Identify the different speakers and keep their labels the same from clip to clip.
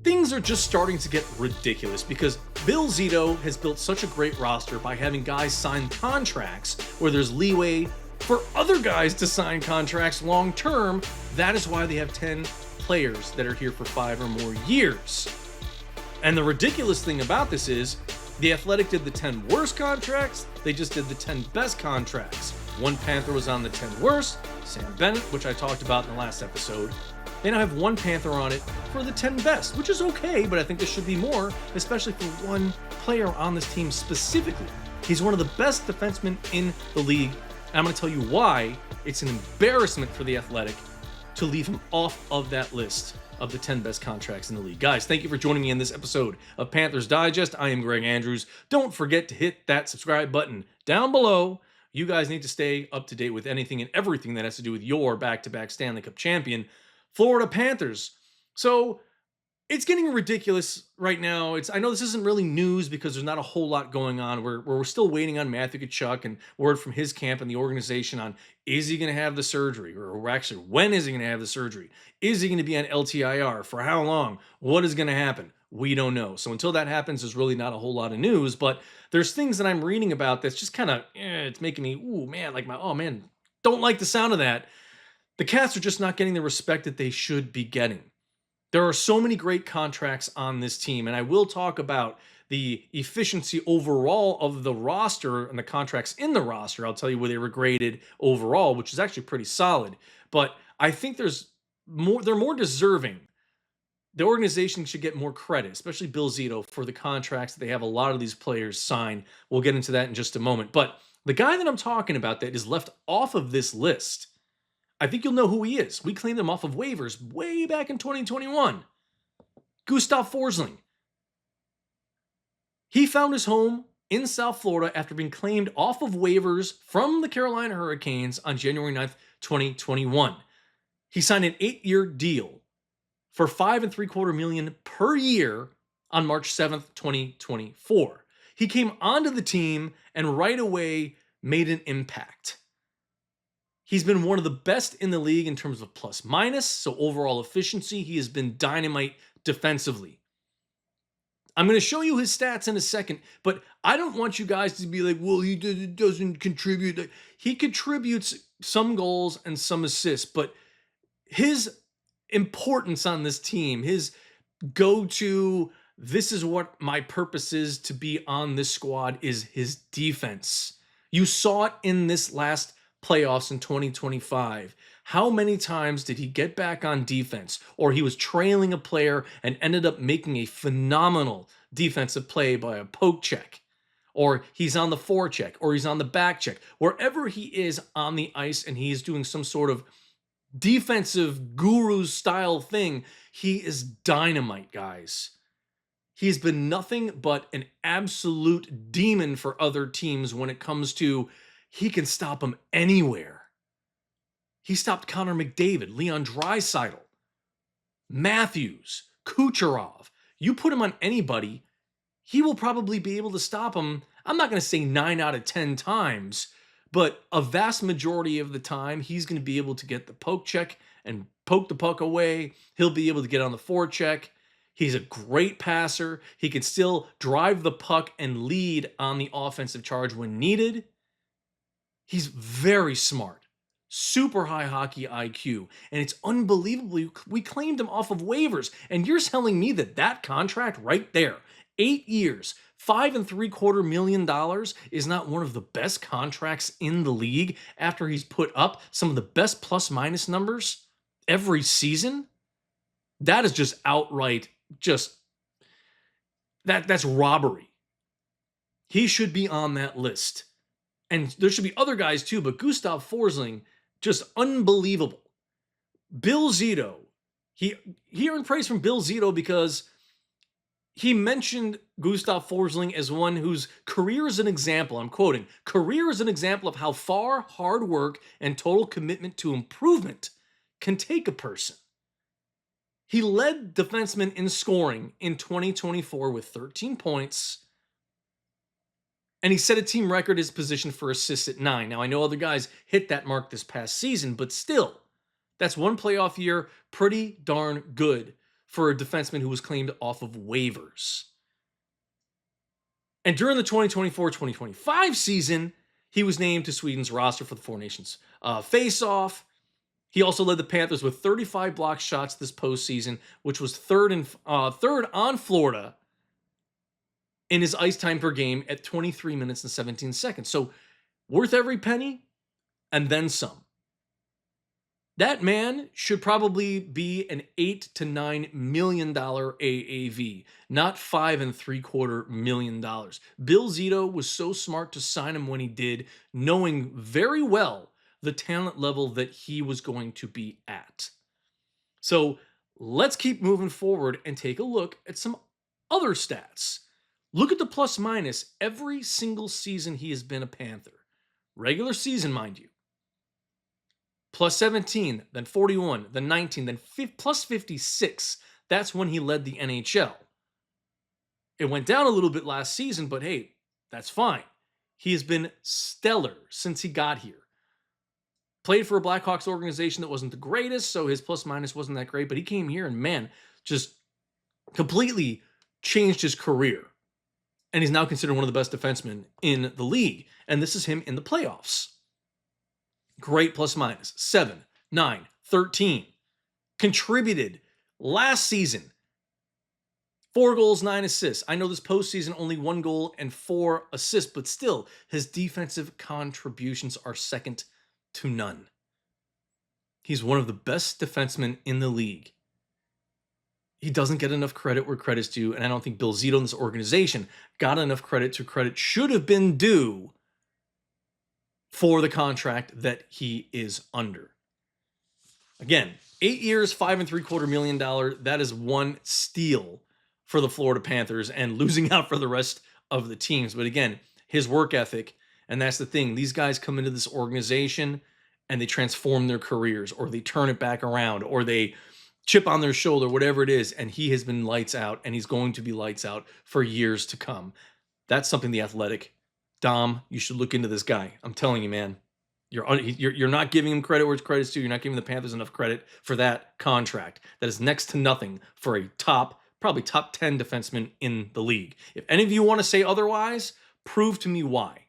Speaker 1: Things are just starting to get ridiculous because Bill Zito has built such a great roster by having guys sign contracts where there's leeway for other guys to sign contracts long term. That is why they have 10 players that are here for 5 or more years. And the ridiculous thing about this is the Athletic did the 10 worst contracts, they just did the 10 best contracts. One Panther was on the 10 worst, Sam Bennett, which I talked about in the last episode. They now have one Panther on it for the 10 best, which is okay, but I think there should be more, especially for one player on this team specifically. He's one of the best defensemen in the league, and I'm going to tell you why it's an embarrassment for the Athletic to leave him off of that list of the 10 best contracts in the league. Guys, thank you for joining me in this episode of Panthers Digest. I am Greg Andrews. Don't forget to hit that subscribe button down below. You guys need to stay up to date with anything and everything that has to do with your back-to-back Stanley Cup champion, Florida Panthers. So it's getting ridiculous right now. I know this isn't really news because there's not a whole lot going on. We're still waiting on Matthew Tkachuk and word from his camp and the organization on, is he going to have the surgery? Or actually, when is he going to have the surgery? Is he going to be on LTIR? For how long? What is going to happen? We don't know. So until that happens, there's really not a whole lot of news. But there's things that I'm reading about that's just kind of, it's making me, ooh, man, like don't like the sound of that. The Cats are just not getting the respect that they should be getting. There are so many great contracts on this team, and I will talk about the efficiency overall of the roster and the contracts in the roster. I'll tell you where they were graded overall, which is actually pretty solid. But I think they're more deserving. The organization should get more credit, especially Bill Zito, for the contracts that they have a lot of these players sign. We'll get into that in just a moment. But the guy that I'm talking about that is left off of this list, I think you'll know who he is. We claimed him off of waivers way back in 2021. Gustav Forsling. He found his home in South Florida after being claimed off of waivers from the Carolina Hurricanes on January 9th, 2021. He signed an 8-year deal for $5.75 million per year on March 7th, 2024. He came onto the team and right away made an impact. He's been one of the best in the league in terms of plus minus, so overall efficiency. He has been dynamite defensively. I'm going to show you his stats in a second, but I don't want you guys to be like, well, he doesn't contribute. He contributes some goals and some assists, but his importance on this team, his go-to, this is what my purpose is to be on this squad, is his defense. You saw it in this last playoffs in 2025. How many times did he get back on defense, or he was trailing a player and ended up making a phenomenal defensive play by a poke check, or he's on the forecheck, or he's on the back check, wherever he is on the ice and he's doing some sort of defensive guru style thing, he is dynamite, guys. He's been nothing but an absolute demon for other teams when it comes to he can stop them anywhere. He stopped Connor McDavid, Leon Draisaitl, Matthews, Kucherov. You put him on anybody, he will probably be able to stop him. I'm not going to say 9 out of 10 times, but a vast majority of the time, he's going to be able to get the poke check and poke the puck away. He'll be able to get on the forecheck. He's a great passer. He can still drive the puck and lead on the offensive charge when needed. He's very smart, super high hockey IQ, and it's unbelievable. We claimed him off of waivers, and you're telling me that contract right there, 8 years, $5.75 million, is not one of the best contracts in the league after he's put up some of the best plus minus numbers every season? That is just outright, that's robbery. He should be on that list. And there should be other guys too, but Gustav Forsling, just unbelievable. Bill Zito, he earned praise from Bill Zito because he mentioned Gustav Forsling as one whose career is an example, I'm quoting, career is an example of how far hard work and total commitment to improvement can take a person. He led defensemen in scoring in 2024 with 13 points, and he set a team record as position for assists at 9. Now, I know other guys hit that mark this past season, but still, that's one playoff year, pretty darn good for a defenseman who was claimed off of waivers. And during the 2024-2025 season, he was named to Sweden's roster for the Four Nations face-off. He also led the Panthers with 35 blocked shots this postseason, which was third on Florida in his ice time per game at 23 minutes and 17 seconds. So worth every penny and then some. That man should probably be an $8 to $9 million AAV, not $5.75 million. Bill Zito was so smart to sign him when he did, knowing very well the talent level that he was going to be at. So let's keep moving forward and take a look at some other stats. Look at the plus minus every single season he has been a Panther. Regular season, mind you. Plus 17, then 41, then 19, then plus 56. That's when he led the NHL. It went down a little bit last season, but hey, that's fine. He has been stellar since he got here. Played for a Blackhawks organization that wasn't the greatest, so his plus minus wasn't that great, but he came here and, man, just completely changed his career. And he's now considered one of the best defensemen in the league. And this is him in the playoffs. Great plus minus. 7, 9, 13. Contributed last season. 4 goals, 9 assists. I know this postseason only 1 goal and 4 assists, but still, his defensive contributions are second to none. He's one of the best defensemen in the league. He doesn't get enough credit where credit's due, and I don't think Bill Zito and this organization got enough credit to credit should have been due for the contract that he is under. Again, 8 years, $5.75 million. That is one steal for the Florida Panthers and losing out for the rest of the teams. But again, his work ethic, and that's the thing. These guys come into this organization and they transform their careers, or they turn it back around, or they chip on their shoulder, whatever it is, and he has been lights out, and he's going to be lights out for years to come. That's something The Athletic. Dom, you should look into this guy. I'm telling you, man. You're not giving him credit where it's credit's due. You're not giving the Panthers enough credit for that contract. That is next to nothing for a probably top 10 defenseman in the league. If any of you want to say otherwise, prove to me why.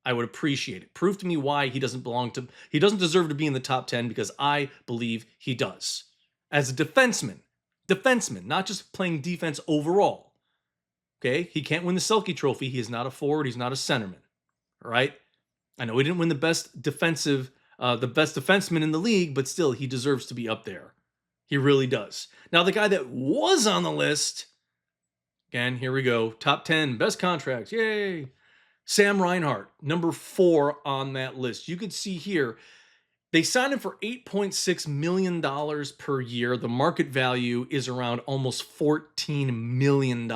Speaker 1: I would appreciate it. Prove to me why he doesn't deserve to be in the top 10, because I believe he does. As a defenseman, not just playing defense overall. Okay? He can't win the Selke Trophy. He is not a forward. He's not a centerman. All right? I know he didn't win the best defenseman in the league, but still, he deserves to be up there. He really does. Now, the guy that was on the list, again, here we go. Top 10, best contracts. Yay. Sam Reinhart, number 4 on that list. You could see here, they signed him for $8.6 million per year. The market value is around almost $14 million.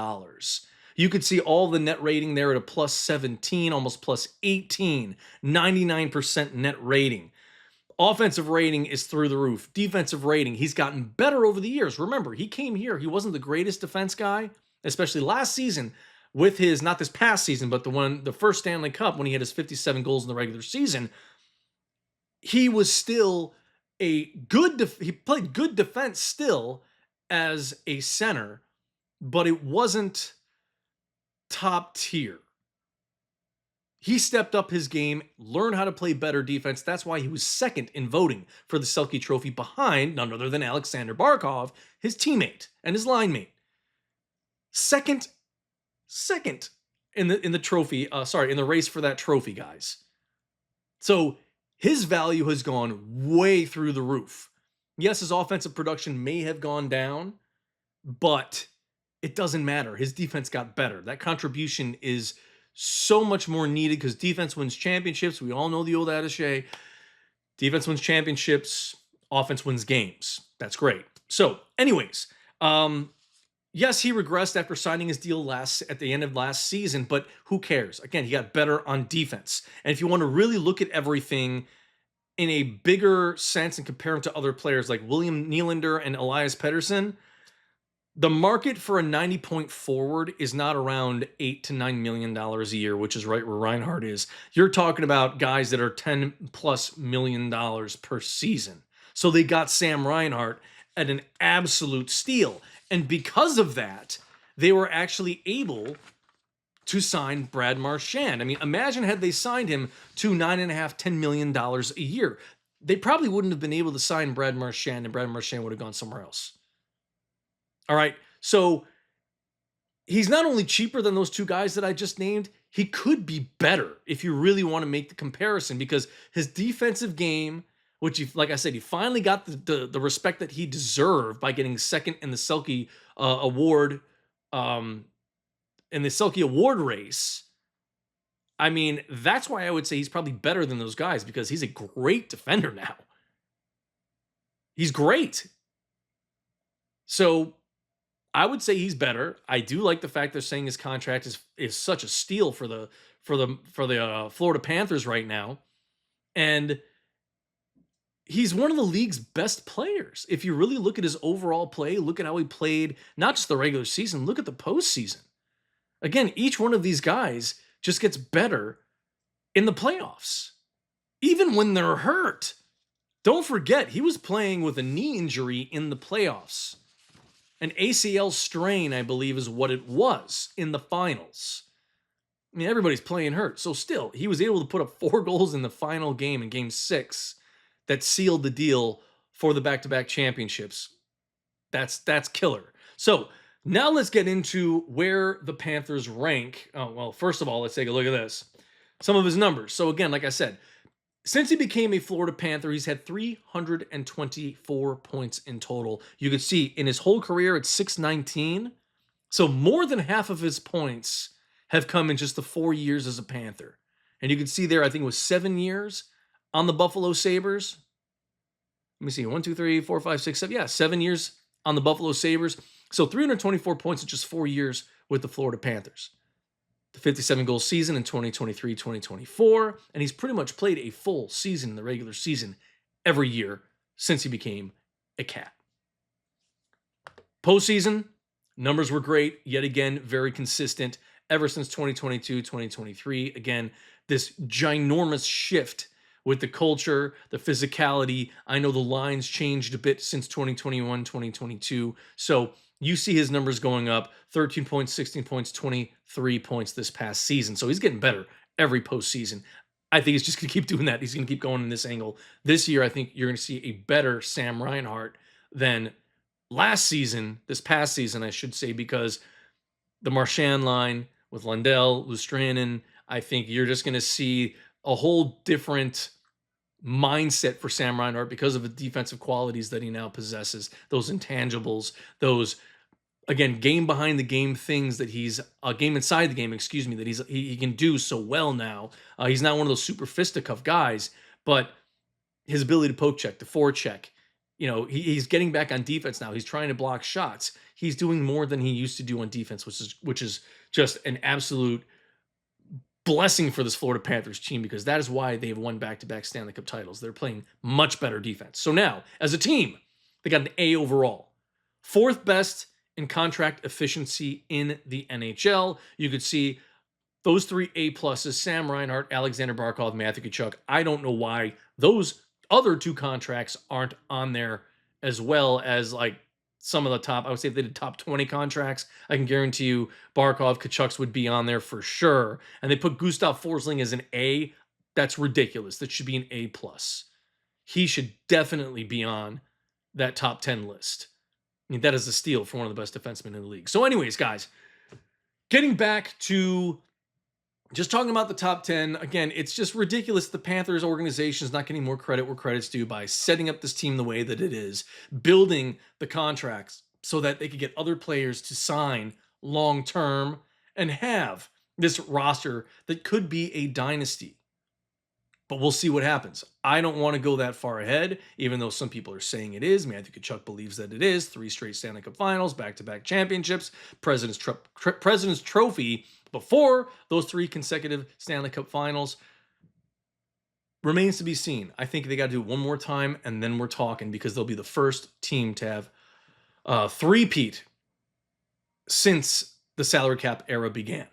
Speaker 1: You could see all the net rating there at a plus 17, almost plus 18, 99% net rating. Offensive rating is through the roof. Defensive rating, he's gotten better over the years. Remember, he came here, he wasn't the greatest defense guy, especially last season with his, not this past season, but the first Stanley Cup when he had his 57 goals in the regular season. He was still he played good defense still as a center, but it wasn't top tier. He stepped up his game, learned how to play better defense. That's why he was second in voting for the Selke Trophy behind none other than Aleksander Barkov, his teammate and his line mate. Second in the trophy, in the race for that trophy, guys. So his value has gone way through the roof. Yes, his offensive production may have gone down, but it doesn't matter. His defense got better. That contribution is so much more needed because defense wins championships. We all know the old adage, defense wins championships, offense wins games. That's great. So anyways, yes, he regressed after signing his deal at the end of last season, but who cares? Again, he got better on defense. And if you want to really look at everything in a bigger sense and compare him to other players like William Nylander and Elias Pettersson, the market for a 90-point forward is not around $8 to $9 million a year, which is right where Reinhart is. You're talking about guys that are $10+ million per season. So they got Sam Reinhart at an absolute steal. And because of that, they were actually able to sign Brad Marchand. I mean, imagine had they signed him to $9.5, $10 million a year. They probably wouldn't have been able to sign Brad Marchand, and Brad Marchand would have gone somewhere else. All right. So he's not only cheaper than those two guys that I just named, he could be better if you really want to make the comparison, because his defensive game, which, like I said, he finally got the respect that he deserved by getting second in the Selke award, in the Selke award race. I mean, that's why I would say he's probably better than those guys, because he's a great defender now. He's great. So I would say he's better. I do like the fact they're saying his contract is such a steal for the Florida Panthers right now, and he's one of the league's best players. If you really look at his overall play, look at how he played, not just the regular season, look at the postseason. Again, each one of these guys just gets better in the playoffs, even when they're hurt. Don't forget, he was playing with a knee injury in the playoffs. An ACL strain, I believe, is what it was in the finals. I mean, everybody's playing hurt. So still, he was able to put up 4 goals in the final game in Game 6 that sealed the deal for the back-to-back championships. That's killer. So now let's get into where the Panthers rank. Oh, well, first of all, let's take a look at this. Some of his numbers. So again, like I said, since he became a Florida Panther, he's had 324 points in total. You could see in his whole career, it's 619. So more than half of his points have come in just the 4 years as a Panther. And you can see there, I think it was 7 years on the Buffalo Sabres. Let me see, 1, 2, 3, 4, 5, 6, 7. Yeah, 7 years on the Buffalo Sabres. So 324 points in just 4 years with the Florida Panthers. The 57-goal season in 2023-2024, and he's pretty much played a full season in the regular season every year since he became a Cat. Postseason, numbers were great. Yet again, very consistent ever since 2022-2023. Again, this ginormous shift with the culture, the physicality. I know the lines changed a bit since 2021-2022. So you see his numbers going up, 13 points, 16 points, 23 points this past season. So he's getting better every postseason. I think he's just going to keep doing that. He's going to keep going in this angle. This year, I think you're going to see a better Sam Reinhart than last season, this past season, I should say, because the Marchand line with Lundell, Lustranen, I think you're just going to see a whole different mindset for Sam Reinhart because of the defensive qualities that he now possesses, those intangibles, those, again, game behind the game things that he's game inside the game, excuse me, that he can do so well now. He's not one of those super fisticuff guys, but his ability to poke check, to forecheck, he's getting back on defense now. He's trying to block shots. He's doing more than he used to do on defense, which is just an absolute blessing for this Florida Panthers team, because that is why they have won back-to-back Stanley Cup titles. They're playing much better defense. So now, as a team, they got an A overall. 4th best in contract efficiency in the NHL. You could see those 3 A pluses, Sam Reinhart, Aleksander Barkov, Matthew Tkachuk. I don't know why those other 2 contracts aren't on there as well as like some of the top. I would say if they did top 20 contracts, I can guarantee you Barkov, Tkachuk's would be on there for sure. And they put Gustav Forsling as an A. That's ridiculous. That should be an A plus. He should definitely be on that top 10 list. I mean, that is a steal for one of the best defensemen in the league. So anyways, guys, getting back to just talking about the top 10, again, it's just ridiculous. The Panthers organization is not getting more credit where credit's due by setting up this team the way that it is, building the contracts so that they could get other players to sign long-term and have this roster that could be a dynasty. But we'll see what happens. I don't want to go that far ahead, even though some people are saying it is. Matthew Tkachuk believes that it is. 3 straight Stanley Cup finals, back-to-back championships, President's Trophy before those 3 consecutive Stanley Cup finals. Remains to be seen. I think they got to do it one more time, and then we're talking, because they'll be the first team to have 3-peat since the salary cap era began.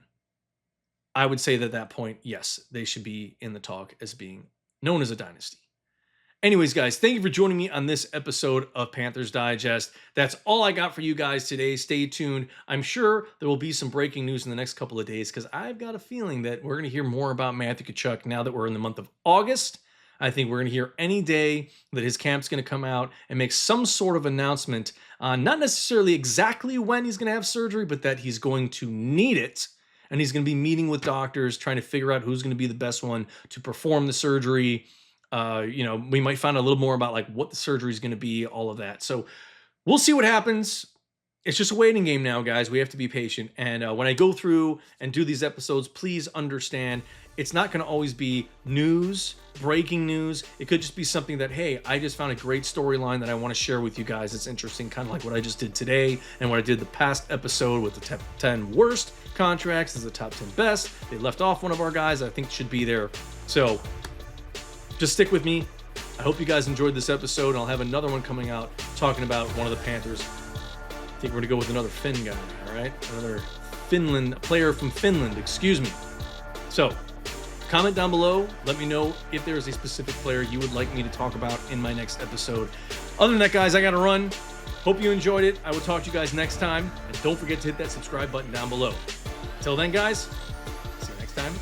Speaker 1: I would say that at that point, yes, they should be in the talk as being known as a dynasty. Anyways, guys, thank you for joining me on this episode of Panthers Digest. That's all I got for you guys today. Stay tuned. I'm sure there will be some breaking news in the next couple of days because I've got a feeling that we're going to hear more about Matthew Tkachuk now that we're in the month of August. I think we're going to hear any day that his camp's going to come out and make some sort of announcement on not necessarily exactly when he's going to have surgery, but that he's going to need it. And he's going to be meeting with doctors, trying to figure out who's going to be the best one to perform the surgery. We might find out a little more about like what the surgery is going to be, all of that. So we'll see what happens. It's just a waiting game now, guys. We have to be patient. And when I go through and do these episodes, please understand it's not going to always be news, breaking news. It could just be something that, hey, I just found a great storyline that I want to share with you guys. It's interesting, kind of like what I just did today and what I did the past episode with the top 10 worst contracts as the top 10 best. They left off one of our guys I think should be there. So just stick with me. I hope you guys enjoyed this episode, and I'll have another one coming out talking about one of the Panthers. I think we're going to go with another Finn guy, all right? Another player from Finland, excuse me. So, comment down below. Let me know if there's a specific player you would like me to talk about in my next episode. Other than that, guys, I got to run. Hope you enjoyed it. I will talk to you guys next time. And don't forget to hit that subscribe button down below. Until then, guys, see you next time.